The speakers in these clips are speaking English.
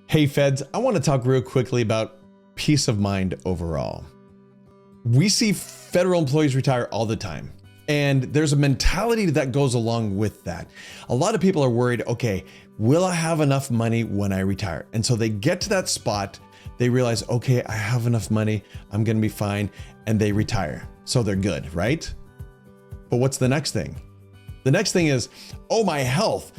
Hey feds, I want to talk real quickly about peace of mind overall. We see federal employees retire all the time, and there's a mentality that goes along with that. A lot of people are worried, okay, will I have enough money when I retire? And so they get to that spot, they realize, okay, I have enough money, I'm gonna be fine, and they retire. So they're good, right? But what's the next thing? The next thing is, oh, my health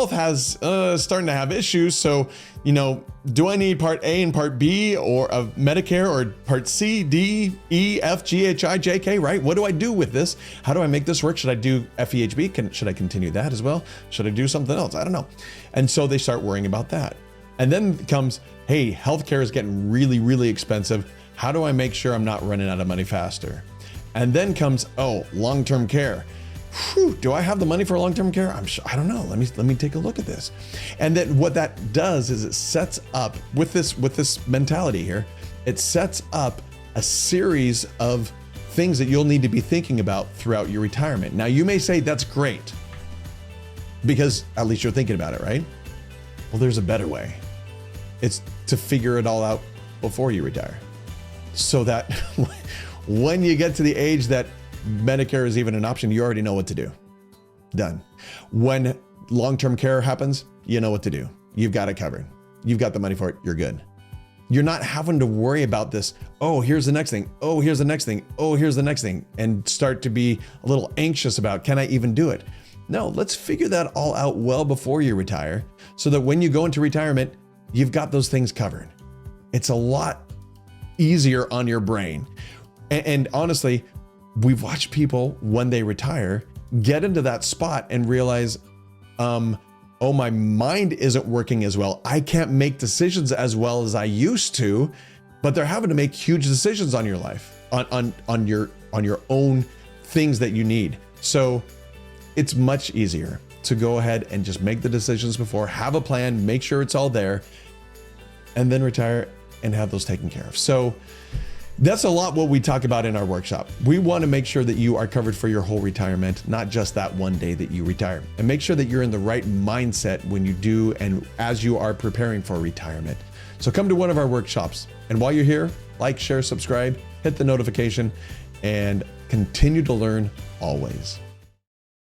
has starting to have issues. So, do I need part A and part B or of Medicare or part C, D, E, F, G, H, I, J, K, right? What do I do with this? How do I make this work? Should I do FEHB? Should I continue that as well? Should I do something else? I don't know. And so they start worrying about that. And then comes, hey, healthcare is getting really, really expensive. How do I make sure I'm not running out of money faster? And then comes, oh, long-term care. Whew, do I have the money for long-term care? I don't know. Let me take a look at this. And then what that does is it sets up with this mentality here, it sets up a series of things that you'll need to be thinking about throughout your retirement. Now you may say that's great because at least you're thinking about it, right? Well, there's a better way. It's to figure it all out before you retire. So that when you get to the age that Medicare is even an option, you already know what to do. Done. When long-term care happens, you know what to do. You've got it covered. You've got the money for it. You're good. You're not having to worry about this. Oh, here's the next thing. Oh, here's the next thing. Oh, here's the next thing. And start to be a little anxious about, can I even do it? No, let's figure that all out well before you retire so that when you go into retirement, you've got those things covered. It's a lot easier on your brain. And honestly, we've watched people when they retire get into that spot and realize, oh, my mind isn't working as well. I can't make decisions as well as I used to, but they're having to make huge decisions on your life, on your own things that you need. So it's much easier to go ahead and just make the decisions before, have a plan, make sure it's all there, and then retire and have those taken care of. So that's a lot what we talk about in our workshop. We want to make sure that you are covered for your whole retirement, not just that one day that you retire. And make sure that you're in the right mindset when you do and as you are preparing for retirement. So come to one of our workshops. And while you're here, like, share, subscribe, hit the notification, and continue to learn always.